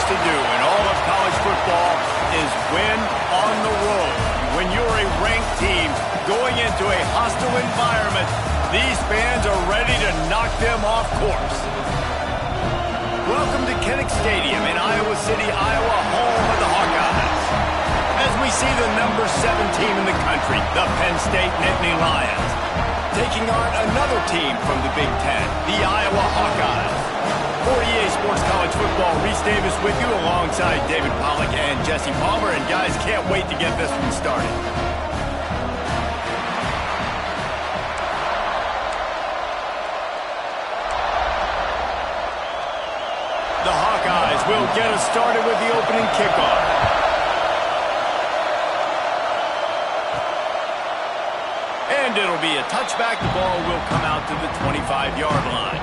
things to do in all of college football is win on the road. When you're a ranked team going into a hostile environment, these fans are ready to knock them off course. Welcome to Kinnick Stadium in Iowa City, Iowa, home of the Hawkeyes. As we see the number 7 team in the country, the Penn State Nittany Lions, taking on another team from the Big Ten, the Iowa Hawkeyes. For EA Sports College Football, Reese Davis with you alongside David Pollack and Jesse Palmer. And guys, can't wait to get this one started. The Hawkeyes will get us started with the opening kickoff. And it'll be a touchback. The ball will come out to the 25-yard line.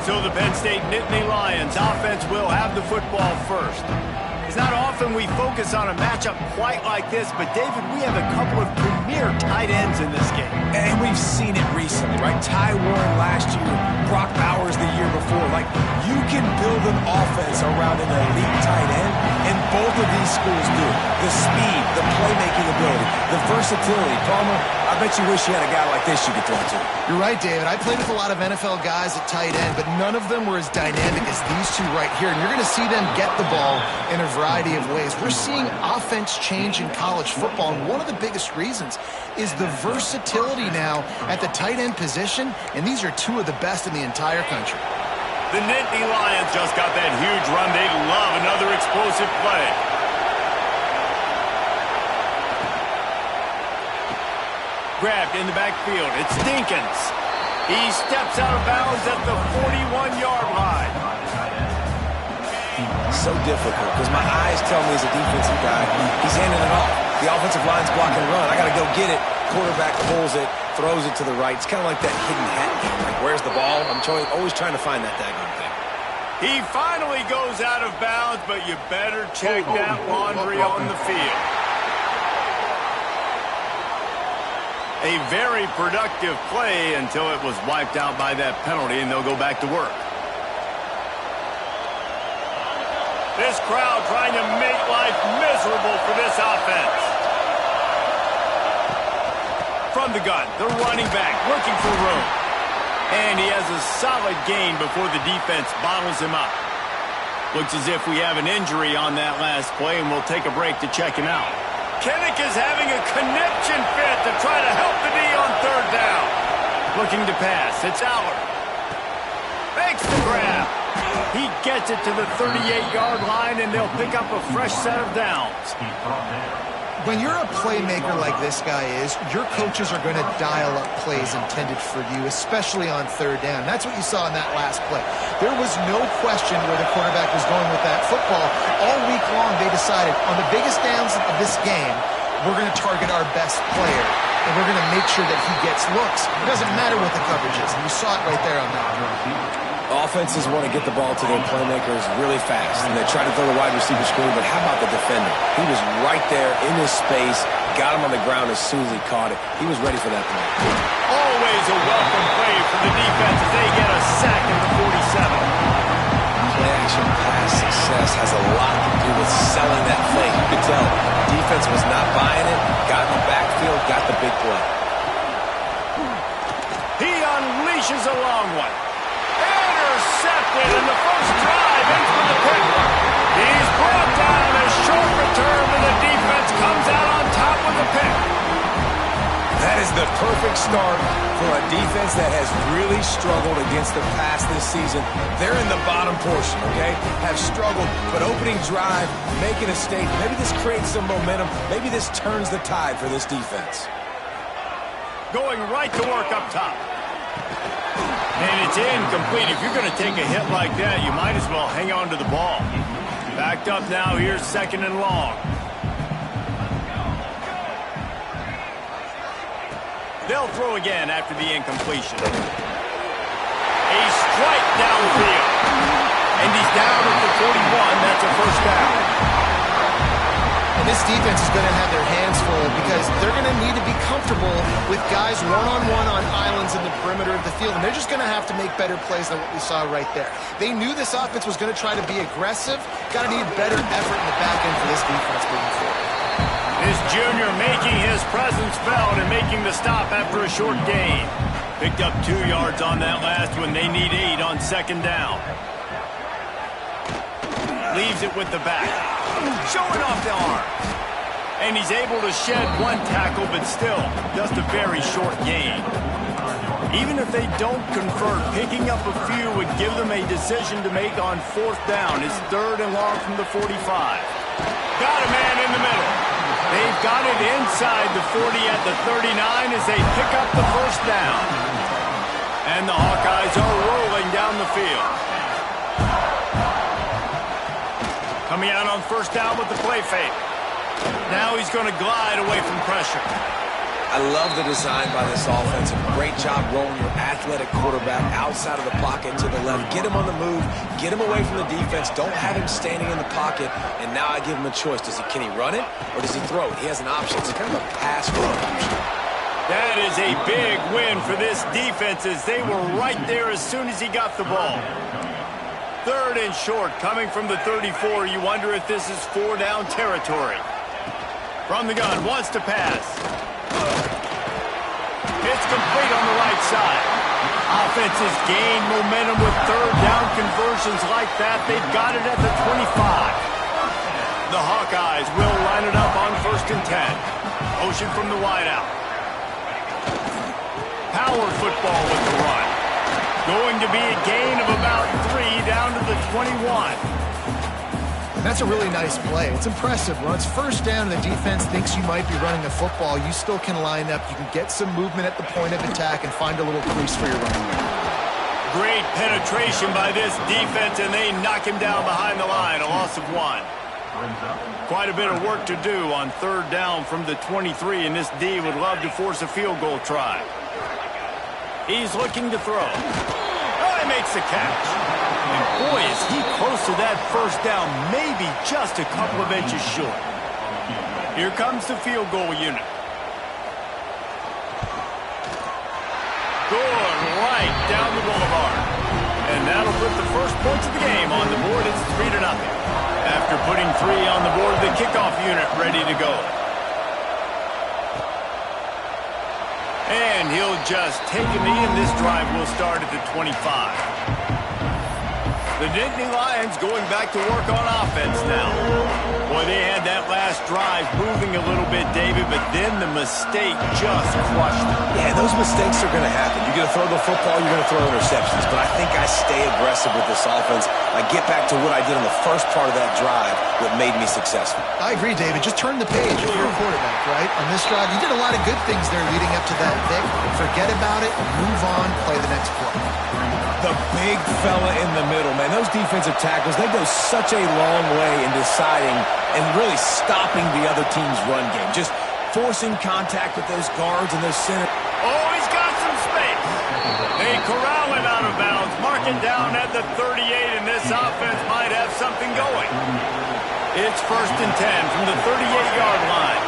So the Penn State Nittany Lions offense will have the football first. It's not often we focus on a matchup quite like this, but David, we have a couple of premier tight ends in this game. And we've seen it recently, right? Ty Warren last year, Brock Bowers the year before. Like, you can build an offense around an elite tight end, and both of these schools do it. The speed, the playmaking ability, the versatility. Palmer, I bet you wish you had a guy like this you could throw to. You're right, David. I played with a lot of NFL guys at tight end, but none of them were as dynamic as these two right here. And you're going to see them get the ball in a variety of ways. We're seeing offense change in college football, and one of the biggest reasons is the versatility now at the tight end position, and these are two of the best in the entire country. The Nittany Lions just got that huge run. They love another explosive play. Grabbed in the backfield. It's Dinkins. He steps out of bounds at the 41-yard line. So difficult because my eyes tell me as a defensive guy, he's handing it off. The offensive line's block and run. I got to go get it. Quarterback pulls it, throws it to the right. It's kind of like that hidden hat game. Like, where's the ball? I'm always trying to find that daggone thing. He finally goes out of bounds, but you better check that laundry on the field. A very productive play until it was wiped out by that penalty, and they'll go back to work. This crowd trying to make life miserable for this offense. From the gun, the running back looking for room. And he has a solid gain before the defense bottles him up. Looks as if we have an injury on that last play, and we'll take a break to check him out. Kinnick is having a connection fit to try to help the D on third down. Looking to pass. It's Aller. Makes the grab. He gets it to the 38-yard line, and they'll pick up a fresh set of downs. When you're a playmaker like this guy is, your coaches are going to dial up plays intended for you, especially on third down. That's what you saw in that last play. There was no question where the quarterback was going with that football. All week long, they decided on the biggest downs of this game, we're going to target our best player, and we're going to make sure that he gets looks. It doesn't matter what the coverage is, and you saw it right there on that one. Offenses want to get the ball to their playmakers really fast, and they try to throw the wide receiver screen, but how about the defender? He was right there in his space, got him on the ground as soon as he caught it. He was ready for that play. Always a welcome play for the defense as they get a sack at the 47. Play-action pass success has a lot to do with selling that play. You could tell defense was not buying it, got in the backfield, got the big play. He unleashes a long one. Intercepted in the first drive in for the pick. He's brought down a short return, and the defense comes out on top with the pick. That is the perfect start for a defense that has really struggled against the pass this season. They're in the bottom portion, okay? Have struggled, but opening drive, making a statement. Maybe this creates some momentum. Maybe this turns the tide for this defense. Going right to work up top. And it's incomplete. If you're going to take a hit like that, you might as well hang on to the ball. Backed up now. Here's second and long. They'll throw again after the incompletion. A strike downfield. And he's down at the 41. That's a first down. And this defense is going to have their hands full because they're going to need to be comfortable with guys one-on-one on islands in the perimeter of the field, and they're just going to have to make better plays than what we saw right there. They knew this offense was going to try to be aggressive. Got to need better effort in the back end for this defense moving forward. This junior making his presence felt and making the stop after a short gain. Picked up 2 yards on that last one. They need 8 on second down. Leaves it with the back. Showing off the arm. And he's able to shed 1 tackle, but still just a very short gain. Even if they don't convert, picking up a few would give them a decision to make on 4th down. It's 3rd and long from the 45. Got a man in the middle. They've got it inside the 40 at the 39 as they pick up the 1st down. And the Hawkeyes are rolling down the field. Coming out on 1st down with the play fake. Now he's going to glide away from pressure. I love the design by this offense. A great job rolling your athletic quarterback outside of the pocket to the left. Get him on the move. Get him away from the defense. Don't have him standing in the pocket. And now I give him a choice. Can he run it or does he throw it? He has an option. It's kind of a pass-run option. That is a big win for this defense as they were right there as soon as he got the ball. 3rd and short coming from the 34. You wonder if this is 4-down territory. From the gun, wants to pass. It's complete on the right side. Offense has gained momentum with 3rd down conversions like that. They've got it at the 25. The Hawkeyes will line it up on 1st and 10. Motion from the wideout. Power football with the run. Going to be a gain of about 3 down to the 21. And that's a really nice play. It's impressive. When it's 1st down and the defense thinks you might be running the football, you still can line up. You can get some movement at the point of attack and find a little crease for your running back. Great penetration by this defense, and they knock him down behind the line. A loss of 1. Quite a bit of work to do on 3rd down from the 23, and this D would love to force a field goal try. He's looking to throw. Oh, he makes the catch. And boy, is he close to that 1st down, maybe just a couple of inches short. Here comes the field goal unit. Good right down the boulevard. And that'll put the first points of the game on the board. It's 3-0. After putting 3 on the board, the kickoff unit ready to go. And he'll just take a knee, and this drive will start at the 25. The Nittany Lions going back to work on offense now. Boy, they had that last drive moving a little bit, David, but then the mistake just crushed them. Yeah, those mistakes are going to happen. You're going to throw the football, you're going to throw interceptions. But I think I stay aggressive with this offense. I get back to what I did on the first part of that drive that made me successful. I agree, David. Just turn the page if you're a quarterback, right? On this drive, you did a lot of good things there leading up to that pick. Forget about it, move on, play the next play. The big fella in the middle, man. Those defensive tackles, they go such a long way in deciding and really stopping the other team's run game. Just forcing contact with those guards and those center. Oh, he's got some space. They corral him out of bounds. Mark it down at the 38, and this offense might have something going. It's 1st and 10 from the 38-yard line.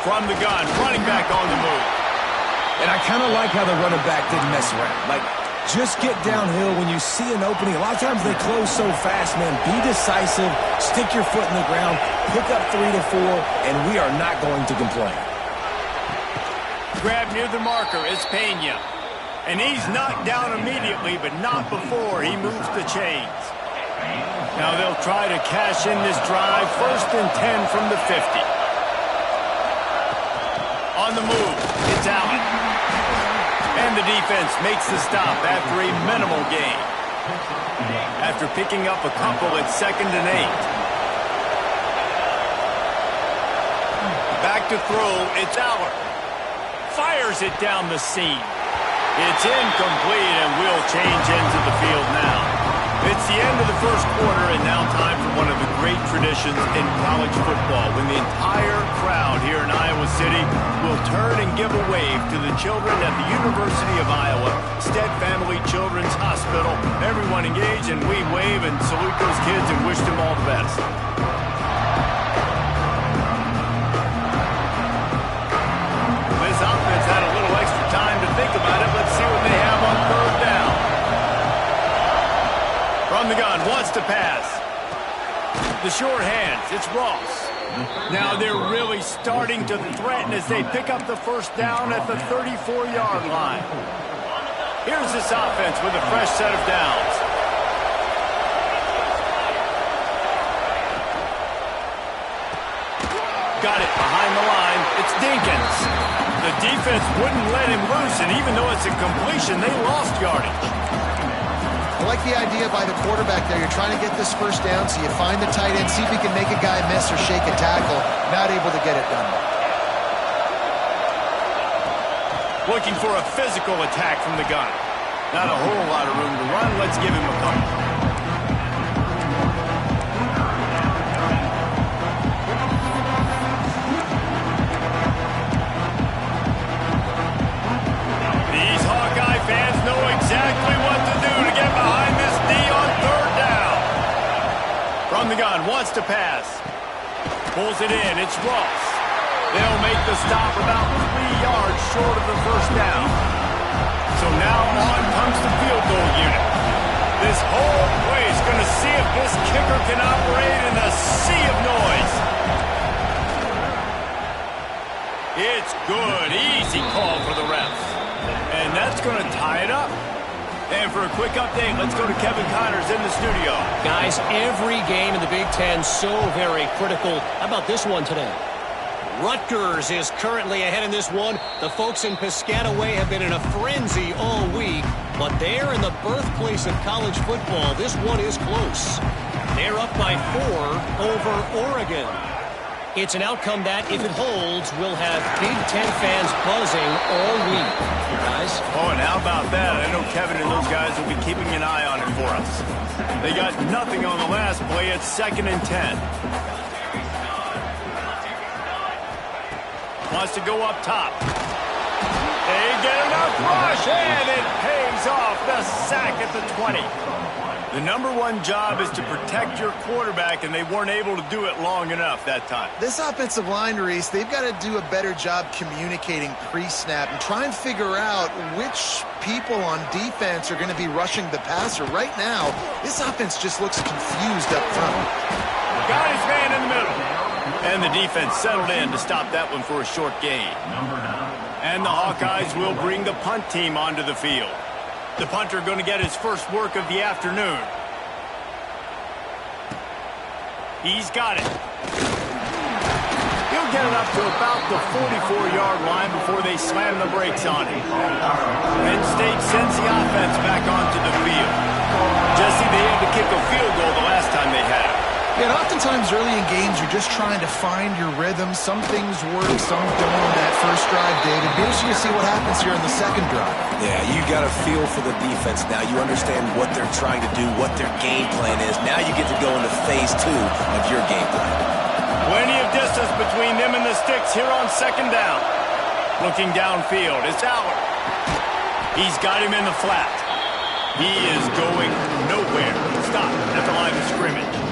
From the gun, running back on the move. And I kind of like how the running back didn't mess around. Like, just get downhill when you see an opening. A lot of times they close so fast, man. Be decisive, stick your foot in the ground, pick up 3 to 4, and we are not going to complain. Grab near the marker, it's Pena. And he's knocked down immediately, but not before he moves the chains. Now they'll try to cash in this drive. 1st and 10 from the 50. On the move, it's Allen. And the defense makes the stop after a minimal gain. After picking up a couple at 2nd and 8. Back to throw, it's Allen. Fires it down the seam. It's incomplete and will change into the field now. It's the end of the 1st quarter, and now time for one of the great traditions in college football when the entire crowd here in Iowa City will turn and give a wave to the children at the University of Iowa, Stead Family Children's Hospital. Everyone engaged, and we wave and salute those kids and wish them all the best. This offense had a little extra time to think about it. Let's see what they have on third down. From the gun, wants to pass. The short hands, it's Ross. Now they're really starting to threaten as they pick up the first down at the 34-yard line. Here's this offense with a fresh set of downs. Got it behind the line. It's Dinkins. The defense wouldn't let him loose, and even though it's a completion, they lost yardage. I like the idea by the quarterback there. You're trying to get this first down, so you find the tight end, see if he can make a guy miss or shake a tackle. Not able to get it done. Looking for a physical attack from the gun. Not a whole lot of room to run. Let's give him a couple. These Hawkeye fans know exactly what to do to get behind this D on third down. From the gun, wants to pass. Pulls it in, it's Ross. They'll make the stop about 3 yards short of the first down. So now on comes the field goal unit. This whole place going to see if this kicker can operate in a sea of noise. It's good, easy call for the refs. And that's going to tie it up. And for a quick update, let's go to Kevin Connors in the studio. Guys, every game in the Big Ten so very critical. How about this one today? Rutgers is currently ahead in this one. The folks in Piscataway have been in a frenzy all week, but they're in the birthplace of college football. This one is close. They're up by 4 over Oregon. It's an outcome that, if it holds, will have Big Ten fans buzzing all week. Guys? Oh, and how about that? I know Kevin and those guys will be keeping an eye on it for us. They got nothing on the last play. It's 2nd and 10. Wants to go up top. They get enough rush, and it pays off. The sack at the 20. The #1 job is to protect your quarterback, and they weren't able to do it long enough that time. This offensive line, Reese, they've got to do a better job communicating pre-snap and try and figure out which people on defense are going to be rushing the passer. Right now, this offense just looks confused up front. Got his man in the middle. And the defense settled in to stop that one for a short gain. And the Hawkeyes will bring the punt team onto the field. The punter going to get his first work of the afternoon. He's got it. He'll get it up to about the 44-yard line before they slam the brakes on him. Penn State sends the offense back onto the field. Jesse, they had to kick a field goal the last time they had it. And oftentimes early in games, you're just trying to find your rhythm. Some things work, some don't on that first drive, David. Here's you see what happens here in the second drive. Yeah, you got a feel for the defense now. You understand what they're trying to do, what their game plan is. Now you get to go into phase 2 of your game plan. Plenty of distance between them and the sticks here on 2nd down. Looking downfield, it's Allen. He's got him in the flat. He is going nowhere. Stop at the line of scrimmage.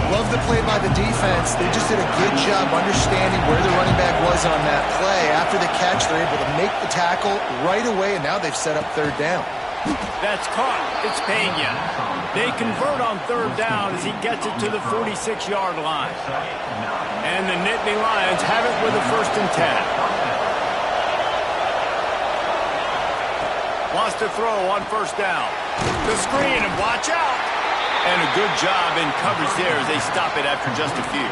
Love the play by the defense. They just did a good job understanding where the running back was on that play. After the catch, they're able to make the tackle right away, and now they've set up 3rd down. That's caught. It's Pena. They convert on 3rd down as he gets it to the 46-yard line. And the Nittany Lions have it with a 1st and 10. Wants to throw on 1st down. The screen, and watch out. And a good job in coverage there as they stop it after just a few.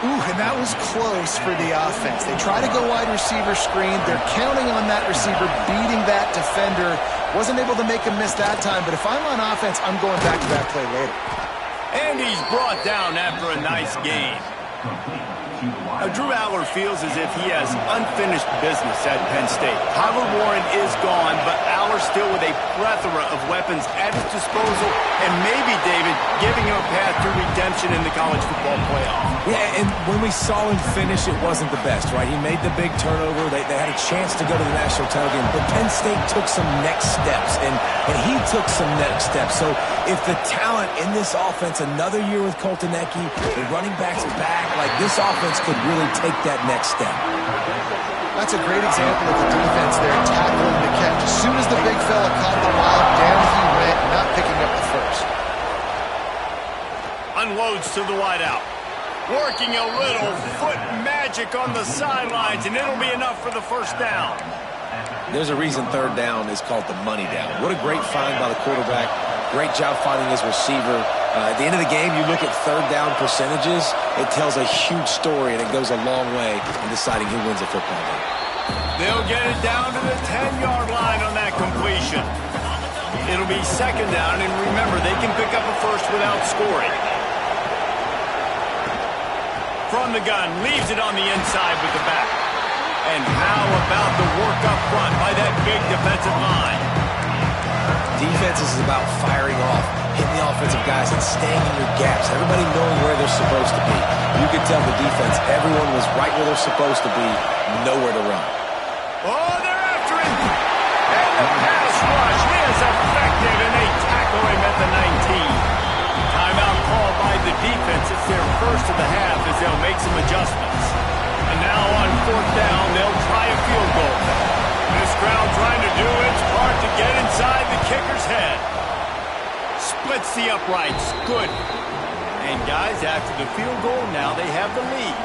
Ooh, and that was close for the offense. They try to go wide receiver screen. They're counting on that receiver beating that defender. Wasn't able to make a miss that time, but if I'm on offense, I'm going back to that play later. And he's brought down after a nice gain. Drew Aller feels as if he has unfinished business at Penn State. Tyler Warren is gone, but Aller still with a plethora of weapons at his disposal, and maybe, David, giving him a path to redemption in the college football playoff. Yeah, and when we saw him finish, it wasn't the best, right? He made the big turnover. They had a chance to go to the national title game, but Penn State took some next steps, and he took some next steps. So if the talent in this offense, another year with Colton Ecke, the running backs back, like this offense could really take that next step. That's a great example of the defense there, tackling the catch. As soon as the big fella caught the ball, down he went, not picking up the first. Unloads to the wideout. Working a little foot magic on the sidelines, and it'll be enough for the first down. There's a reason third down is called the money down. What a great find by the quarterback. Great job finding his receiver. At the end of the game, you look at third down percentages, it tells a huge story, and it goes a long way in deciding who wins a football game. They'll get it down to the 10-yard line on that completion. It'll be second down, and remember, they can pick up a first without scoring. From the gun, leaves it on the inside with the back. And how about the work up front by that big defensive line? Defense is about firing off, hitting the offensive guys, and staying in your gaps. Everybody knowing where they're supposed to be. You could tell the defense, everyone was right where they're supposed to be, nowhere to run. Oh, they're after him! And the pass rush is effective, and they tackle him at the 19. Timeout called by the defense. It's their first of the half as they'll make some adjustments. And now on fourth down, they'll try a field goal. This crowd trying to do its part to get inside the kicker's head. Splits the uprights. Good. And guys, after the field goal, now they have the lead.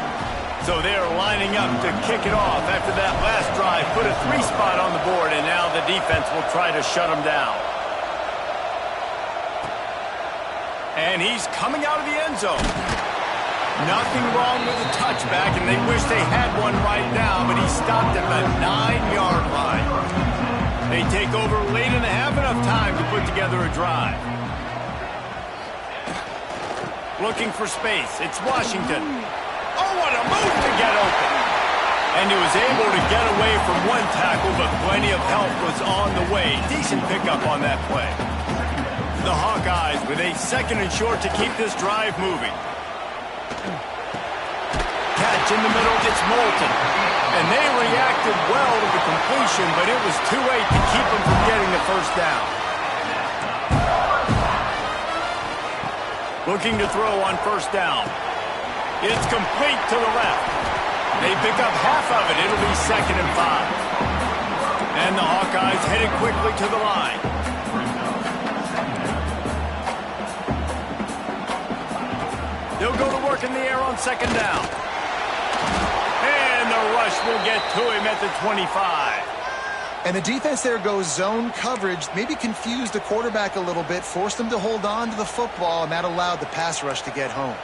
So they're lining up to kick it off after that last drive. Put a 3-spot on the board, and now the defense will try to shut them down. And he's coming out of the end zone. Nothing wrong with the touchback, and they wish they had one right now, but he stopped at the 9-yard line. They take over late in the half, enough time to put together a drive. Looking for space. It's Washington. Oh, what a move to get open. And he was able to get away from one tackle, but plenty of help was on the way. Decent pickup on that play. The Hawkeyes with a second and short to keep this drive moving. Catch in the middle, it's Moulton. And they reacted well to the completion, but it was too late to keep them from getting the first down. Looking to throw on first down. It's complete to the left. They pick up half of it. It'll be 2nd and 5. And the Hawkeyes headed quickly to the line. They'll go to work in the air on 2nd down. And the rush will get to him at the 25. And the defense there goes zone coverage, maybe confused the quarterback a little bit, forced him to hold on to the football, and that allowed the pass rush to get home.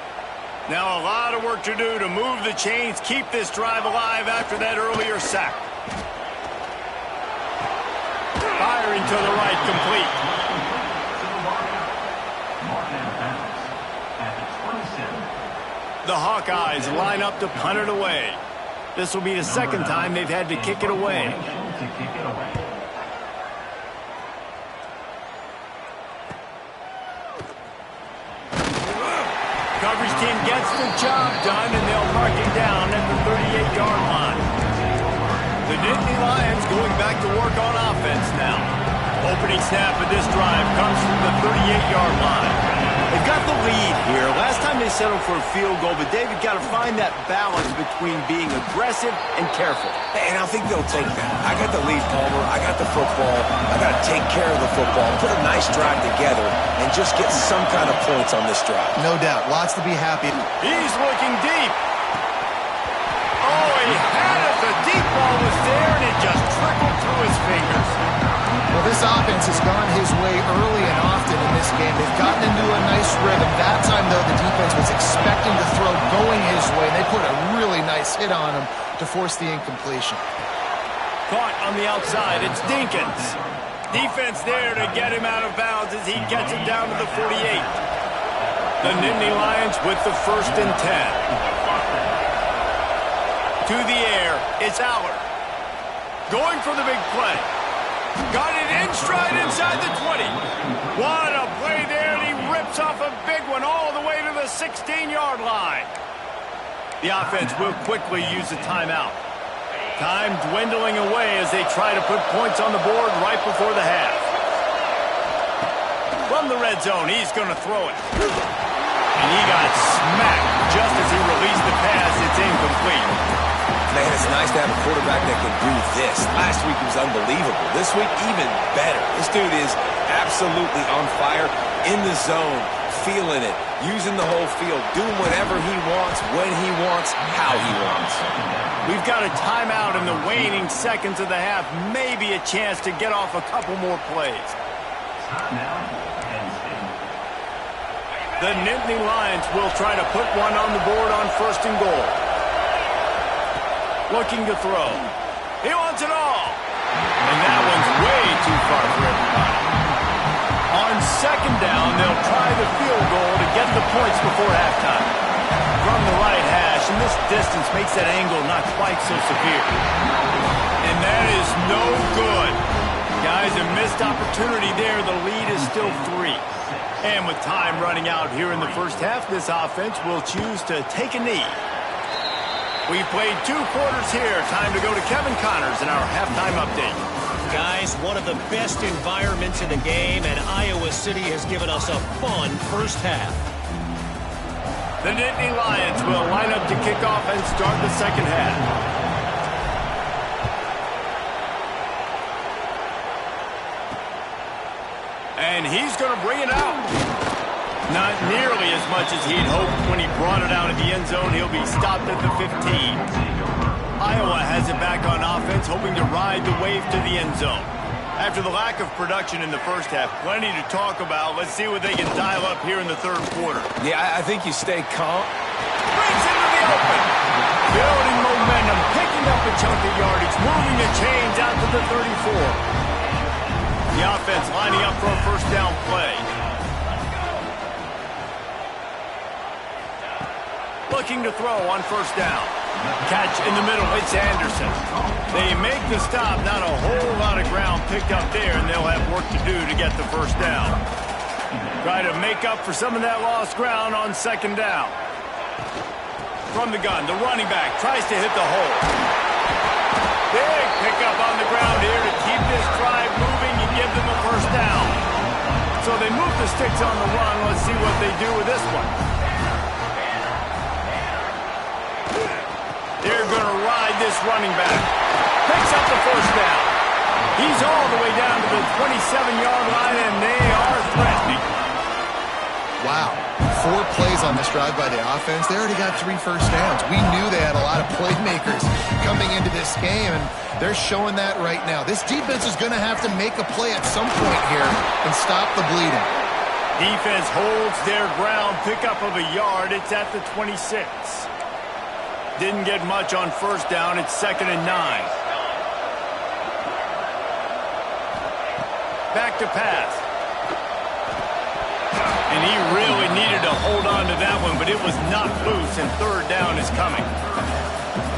Now a lot of work to do to move the chains, keep this drive alive after that earlier sack. Firing to the right, complete. The Hawkeyes line up to punt it away. This will be the second time they've had to kick it away. Coverage team gets the job done, and they'll mark it down at the 38-yard line. The Nittany Lions going back to work on offense now. Opening snap of this drive comes from the 38-yard line. They've got the lead here. Last time they settled for a field goal, but David got to find that balance between being aggressive and careful. And I think they'll take that. I got the lead, Palmer. I got the football. I got to take care of the football, put a nice drive together, and just get some kind of points on this drive. No doubt. Lots to be happy. He's looking deep. Oh, he had it. The deep ball was there, and it just trickled through his fingers. Well, this offense has gone his way early and often in this game. They've gotten into a nice rhythm. That time, though, the defense was expecting the throw going his way, and they put a really nice hit on him to force the incompletion. Caught on the outside. It's Dinkins. Defense there to get him out of bounds as he gets it down to the 48. The Nittany Lions with the 1st and 10. To the air, it's Aller. Going for the big play. Got it in stride inside the 20. What a play there, and he rips off a big one all the way to the 16-yard line. The offense will quickly use a timeout. Time dwindling away as they try to put points on the board right before the half. From the red zone, he's going to throw it. And he got smacked just as he released the pass. It's incomplete. Man, it's nice to have a quarterback that can do this. Last week he was unbelievable. This week, even better. This dude is absolutely on fire, in the zone, feeling it, using the whole field, doing whatever he wants, when he wants, how he wants. We've got a timeout in the waning seconds of the half. Maybe a chance to get off a couple more plays. The Nittany Lions will try to put one on the board on 1st and goal. Looking to throw. He wants it all. And that one's way too far for everybody. On 2nd down, they'll try the field goal to get the points before halftime. From the right hash, and this distance makes that angle not quite so severe. And that is no good. Guys, a missed opportunity there. The lead is still 3. And with time running out here in the first half, this offense will choose to take a knee. We've played 2 quarters here. Time to go to Kevin Connors in our halftime update. Guys, one of the best environments in the game, and Iowa City has given us a fun first half. The Nittany Lions will line up to kick off and start the second half. And he's going to bring it out. Not nearly as much as he'd hoped when he brought it out of the end zone. He'll be stopped at the 15. Iowa has it back on offense, hoping to ride the wave to the end zone. After the lack of production in the first half, plenty to talk about. Let's see what they can dial up here in the third quarter. Yeah, I think you stay calm. Breaks into the open. Building momentum, picking up a chunk of yardage, moving the chains out to the 34. The offense lining up for a first down play. Looking to throw on first down. Catch in the middle, it's Anderson. They make the stop, not a whole lot of ground picked up there, and they'll have work to do to get the first down. Try to make up for some of that lost ground on 2nd down. From the gun, the running back tries to hit the hole. Big pickup on the ground here to keep this drive moving and give them a first down. So they move the sticks on the run. Let's see what they do with this one. They're going to ride this running back. Picks up the first down. He's all the way down to the 27-yard line, and they are threatening. Wow. 4 plays on this drive by the offense. They already got 3 first downs. We knew they had a lot of playmakers coming into this game, and they're showing that right now. This defense is going to have to make a play at some point here and stop the bleeding. Defense holds their ground, pickup of a yard. It's at the 26. Didn't get much on first down. It's 2nd and 9. Back to pass. And he really needed to hold on to that one, but it was knocked loose, and 3rd down is coming.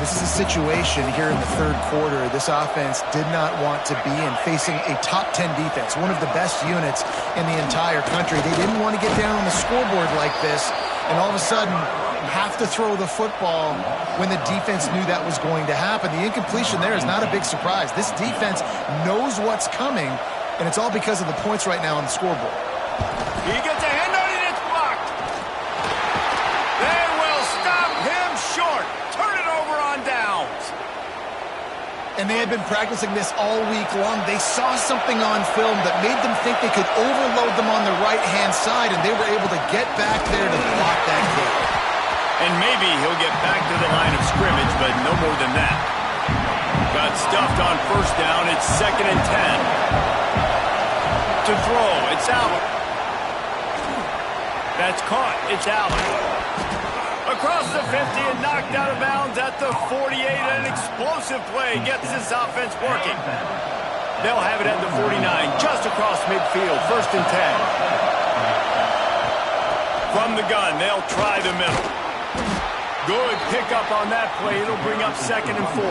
This is a situation here in the 3rd quarter this offense did not want to be in, facing a top 10 defense, one of the best units in the entire country. They didn't want to get down on the scoreboard like this, and all of a sudden have to throw the football when the defense knew that was going to happen. The incompletion there is not a big surprise. This defense knows what's coming, and it's all because of the points right now on the scoreboard. He gets a hand on it, it's blocked. They will stop him short. Turn it over on downs. And they had been practicing this all week long. They saw something on film that made them think they could overload them on the right-hand side, and they were able to get back there to block that kick. And maybe he'll get back to the line of scrimmage, but no more than that. Got stuffed on first down. It's 2nd and 10. To throw, it's Allen. That's caught. It's Allen. Across the 50 and knocked out of bounds at the 48. An explosive play gets this offense working. They'll have it at the 49, just across midfield. 1st and 10. From the gun, they'll try the middle. Good pickup on that play. It'll bring up 2nd and 4.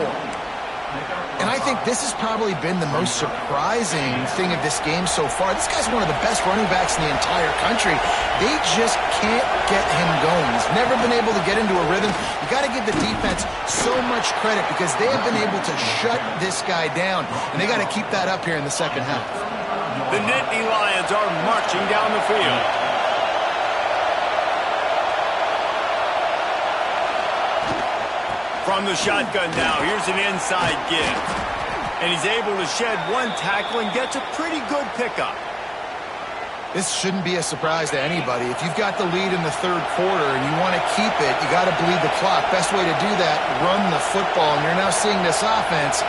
And I think this has probably been the most surprising thing of this game so far. This guy's one of the best running backs in the entire country. They just can't get him going. He's never been able to get into a rhythm. You got to give the defense so much credit because they have been able to shut this guy down, and they got to keep that up here in the second half. The Nittany Lions are marching down the field. From the shotgun now, here's an inside give. And he's able to shed one tackle and gets a pretty good pickup. This shouldn't be a surprise to anybody. If you've got the lead in the third quarter and you want to keep it, you got to bleed the clock. Best way to do that, run the football. And you're now seeing this offense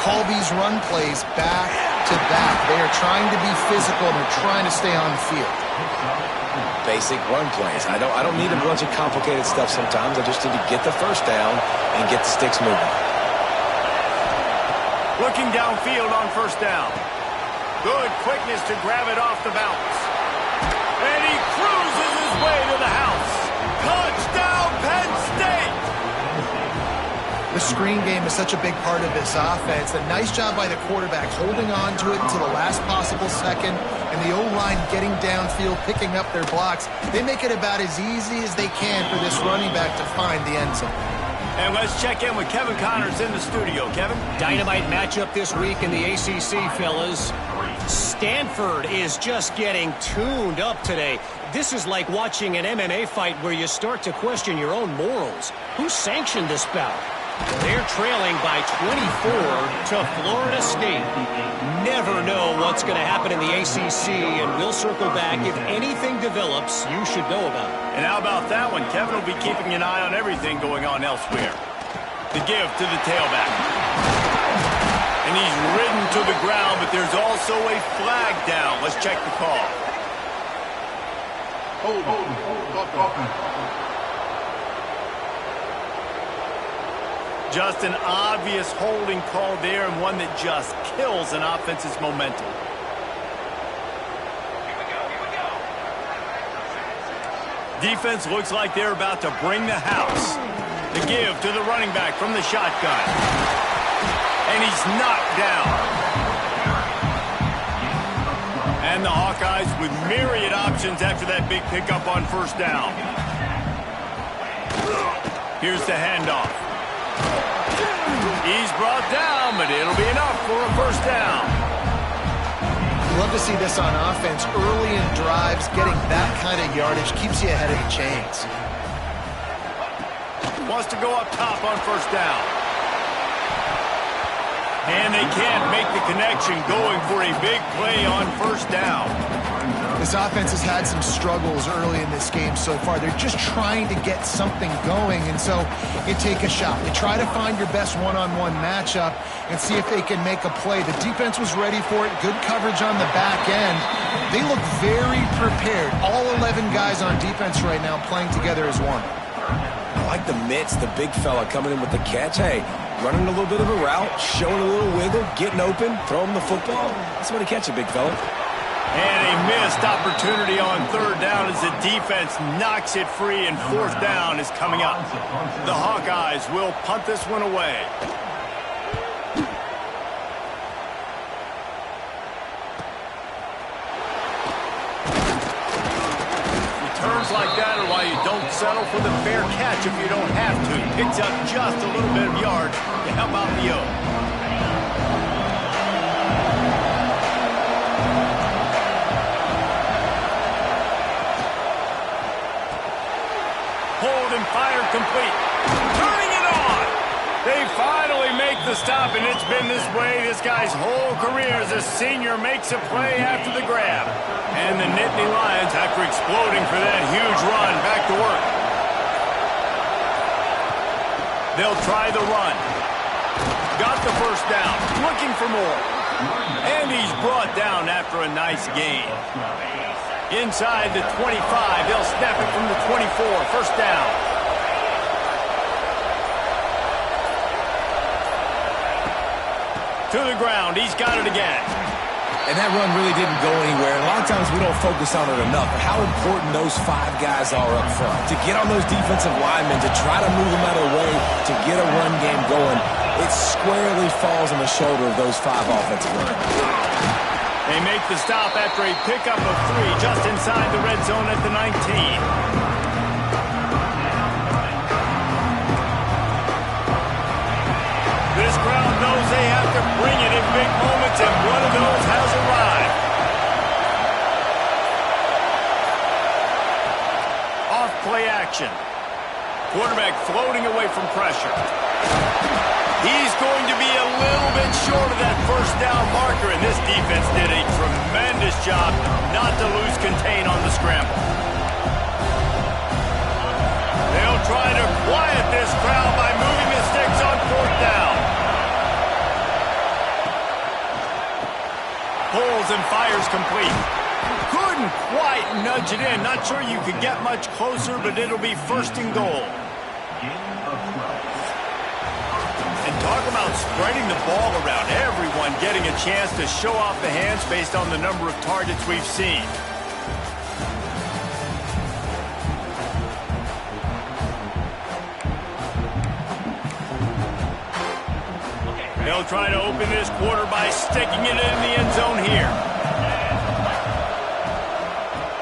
call these run plays back to back. They are trying to be physical and they're trying to stay on the field. Basic run plays. I don't need a bunch of complicated stuff sometimes. I just need to get the first down and get the sticks moving. Looking downfield on 1st down. Good quickness to grab it off the bounce. And he cruises his way to the house. Touchdown, Penn State! The screen game is such a big part of this offense. A nice job by the quarterback holding on to it until the last possible second, and the O-line getting downfield, picking up their blocks. They make it about as easy as they can for this running back to find the end zone. And let's check in with Kevin Connors in the studio. Kevin? Dynamite matchup this week in the ACC, fellas. Stanford is just getting tuned up today. This is like watching an MMA fight where you start to question your own morals. Who sanctioned this bout? They're trailing by 24 to Florida State. Never know what's going to happen in the ACC, and we'll circle back if anything develops you should know about. And how about that one? Kevin will be keeping an eye on everything going on elsewhere. The give to the tailback. And he's ridden to the ground, but there's also a flag down. Let's check the call. Just an obvious holding call there, and one that just kills an offense's momentum. Defense looks like they're about to bring the house. The give to the running back from the shotgun. And he's knocked down. And the Hawkeyes with myriad options after that big pickup on 1st down. Here's the handoff. He's brought down, but it'll be enough for a 1st down. Love to see this on offense. Early in drives, getting that kind of yardage keeps you ahead of the chains. Wants to go up top on 1st down. And they can't make the connection, going for a big play on 1st down. This offense has had some struggles early in this game so far. They're just trying to get something going, and so you take a shot. You try to find your best one-on-one matchup and see if they can make a play. The defense was ready for it. Good coverage on the back end. They look very prepared. All 11 guys on defense right now playing together as one. I like the mitts, the big fella coming in with the catch. Hey, running a little bit of a route, showing a little wiggle, getting open, throw him the football. That's what he catch it, big fella. And a missed opportunity on 3rd down as the defense knocks it free, and 4th down is coming up. The Hawkeyes will punt this one away. Returns like that are why you don't settle for the fair catch if you don't have to. Picks up just a little bit of yard to help out the O. Hold and fire complete. Turning it on. They finally make the stop, and it's been this way this guy's whole career as a senior makes a play after the grab. And the Nittany Lions, after exploding for that huge run, back to work. They'll try the run. Got the 1st down. Looking for more. And he's brought down after a nice gain. Inside the 25, they'll snap it from the 24, 1st down. To the ground, he's got it again. And that run really didn't go anywhere. And a lot of times we don't focus on it enough. But how important those 5 guys are up front. To get on those defensive linemen, to try to move them out of the way, to get a run game going, it squarely falls on the shoulder of those 5 offensive linemen. They make the stop after a pickup of 3 just inside the red zone at the 19. This crowd knows they have to bring it in big moments, and one of those has arrived. Off play action. Quarterback floating away from pressure. He's going to be a little bit short of that first down marker, and this defense did a tremendous job not to lose contain on the scramble. They'll try to quiet this crowd by moving the sticks on 4th down. Pulls and fires complete. Couldn't quite nudge it in. Not sure you could get much closer, but it'll be 1st and goal. And talk about spreading the ball around. Everyone getting a chance to show off the hands based on the number of targets we've seen. They'll try to open this quarter by sticking it in the end zone here.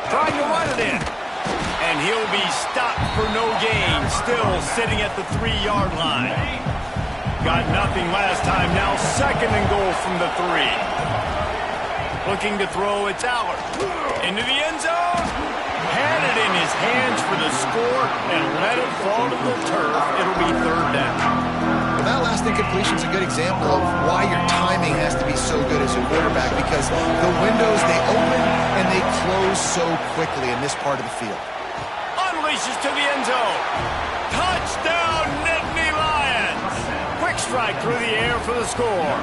Trying to run it in. And he'll be stopped for no gain. Still sitting at the 3-yard line. Got nothing last time. Now 2nd and goal from the 3. Looking to throw, it's Allard. Into the end zone. Had it in his hands for the score and let it fall to the turf. It'll be 3rd down. Well, that last incompletion is a good example of why your timing has to be so good as a quarterback, because the windows, they open and they close so quickly in this part of the field. Unleashes to the end zone. Touchdown, Nittany Lions. Quick strike through the air for the score.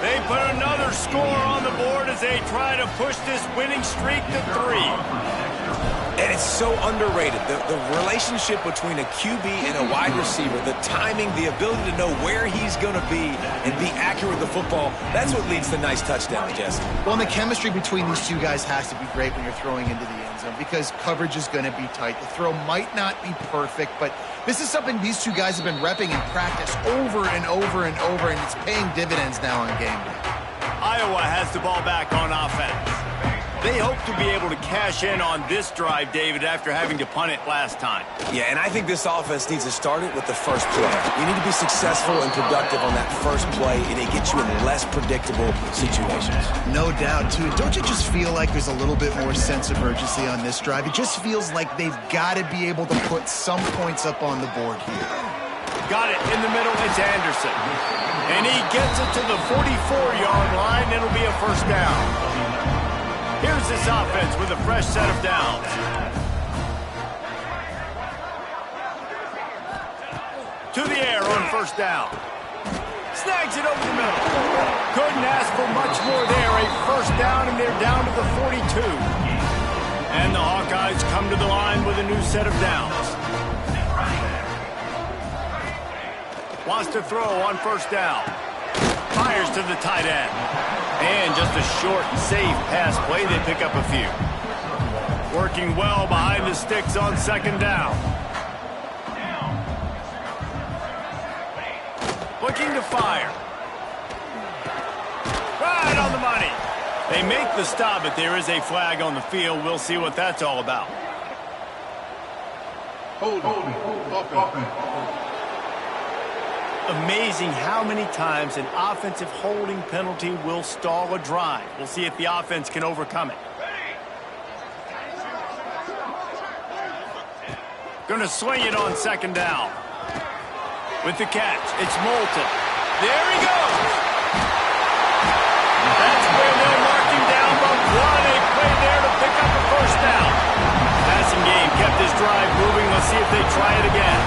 They put another score on the board as they try to push this winning streak to 3. And it's so underrated. The relationship between a QB and a wide receiver, the timing, the ability to know where he's going to be and be accurate with the football, that's what leads to nice touchdowns, Jesse. Well, and the chemistry between these 2 guys has to be great when you're throwing into the end zone, because coverage is going to be tight. The throw might not be perfect, but this is something these 2 guys have been repping in practice over and over and over, and it's paying dividends now on game day. Iowa has the ball back on offense. They hope to be able to cash in on this drive, David, after having to punt it last time. Yeah, and I think this offense needs to start it with the first play. You need to be successful and productive on that first play, and it gets you in less predictable situations. No doubt, too. Don't you just feel like there's a little bit more sense of urgency on this drive? It just feels like they've got to be able to put some points up on the board here. Got it in the middle. It's Anderson. And he gets it to the 44-yard line. It'll be a 1st down. Here's this offense with a fresh set of downs. To the air on 1st down. Snags it over the middle. Couldn't ask for much more there. A 1st down, and they're down to the 42. And the Hawkeyes come to the line with a new set of downs. Wants to throw on 1st down. Fires to the tight end. And just a short and safe pass play. They pick up a few. Working well behind the sticks on 2nd down. Looking to fire. Right on the money. They make the stop, but there is a flag on the field. We'll see what that's all about. Hold. Amazing how many times an offensive holding penalty will stall a drive. We'll see if the offense can overcome it. Going to swing it on 2nd down. With the catch, it's Moulton. There he goes. That's where they'll mark him down, but what a play there to pick up a 1st down. Passing game kept this drive moving. Let's see if they try it again.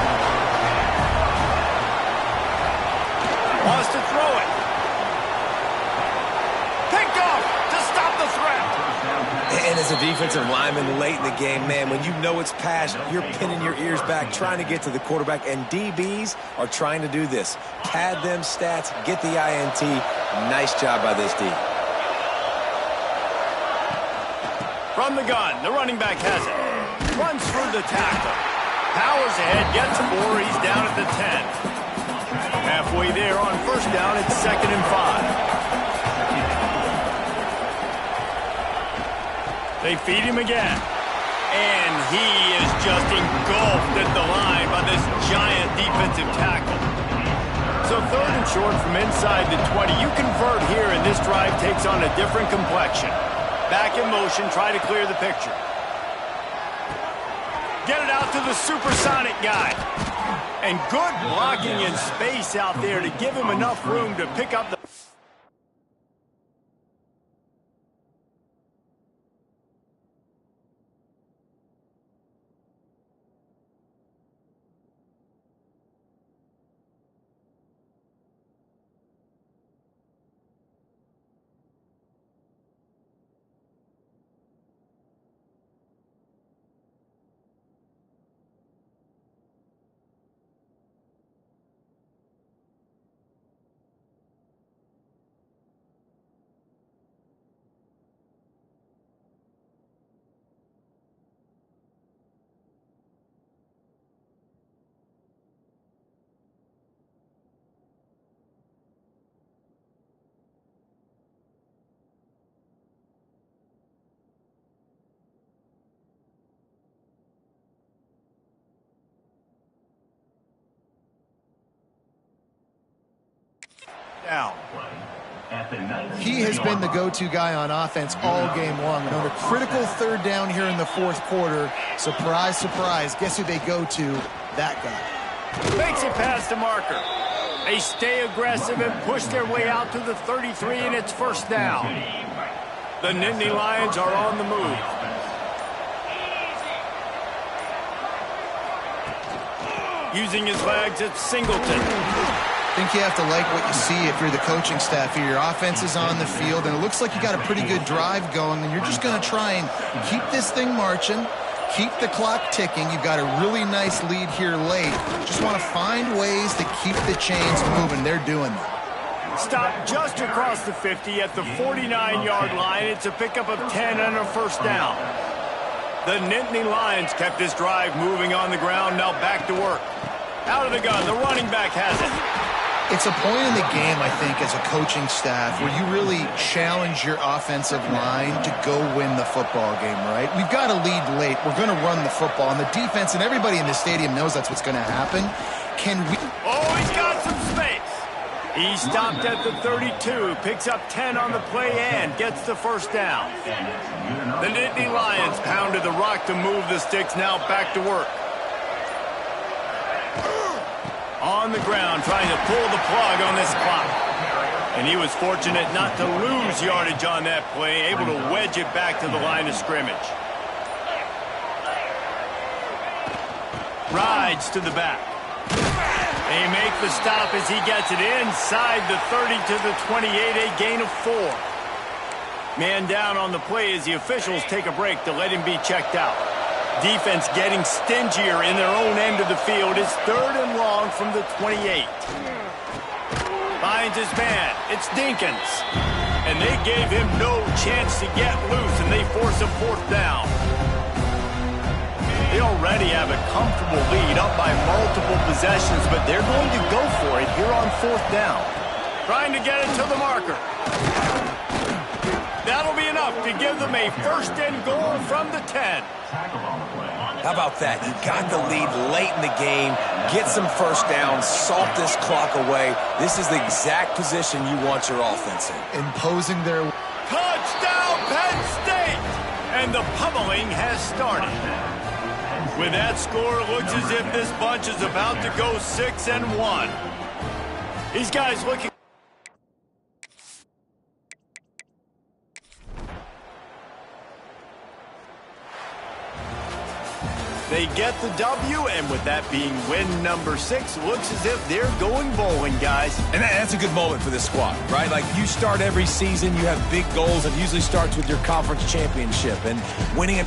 Wants to throw it. Picked off to stop the threat. And as a defensive lineman late in the game, man, when you know it's pass, you're pinning your ears back, trying to get to the quarterback, and DBs are trying to do this. Pad them stats, get the INT. Nice job by this D. From the gun, the running back has it. Runs through the tackle. Powers ahead, gets 4, he's down at the 10. Halfway there on first down, it's 2nd and 5. They feed him again. And he is just engulfed at the line by this giant defensive tackle. So 3rd and short from inside the 20. You convert here, and this drive takes on a different complexion. Back in motion, try to clear the picture. Get it out to the supersonic guy. And good blocking in space out there to give him enough room to pick up the... Down. He has been the go-to guy on offense all game long. And on a critical 3rd down here in the 4th quarter, surprise, surprise, guess who they go to? That guy. Makes it past the marker. They stay aggressive and push their way out to the 33, and it's 1st down. The Nittany Lions are on the move. Using his legs, it's Singleton. I think you have to like what you see if you're the coaching staff here. Your offense is on the field, and it looks like you got a pretty good drive going, and you're just going to try and keep this thing marching, keep the clock ticking. You've got a really nice lead here late. Just want to find ways to keep the chains moving. They're doing that. Stop just across the 50 at the 49-yard line. It's a pickup of 10 and a 1st down. The Nittany Lions kept this drive moving on the ground. Now back to work. Out of the gun, the running back has it. It's a point in the game, I think, as a coaching staff where you really challenge your offensive line to go win the football game, right? We've got to lead late. We're going to run the football. And the defense and everybody in the stadium knows that's what's going to happen. Can we... Oh, he's got some space. He stopped at the 32, picks up 10 on the play and gets the 1st down. The Nittany Lions pounded the rock to move the sticks, now back to work. On the ground, trying to pull the plug on this clock. And he was fortunate not to lose yardage on that play, able to wedge it back to the line of scrimmage. Rides to the back. They make the stop as he gets it inside the 30 to the 28, a gain of 4. Man down on the play as the officials take a break to let him be checked out. Defense getting stingier in their own end of the field. It's 3rd and long from the 28. Finds his man. It's Dinkins. And they gave him no chance to get loose, and they force a 4th down. They already have a comfortable lead up by multiple possessions, but they're going to go for it here on 4th down. Trying to get it to the marker. That'll be enough to give them a 1st and goal from the 10. How about that? You got the lead late in the game, get some 1st down, salt this clock away. This is the exact position you want your offense in. Imposing their... Touchdown, Penn State! And the pummeling has started. With that score, it looks as if this bunch is about to go 6-1. These guys looking... They get the W, and with that being win number 6, looks as if they're going bowling, guys. And that's a good moment for this squad, right? Like, you start every season, you have big goals. It usually starts with your conference championship, and winning it.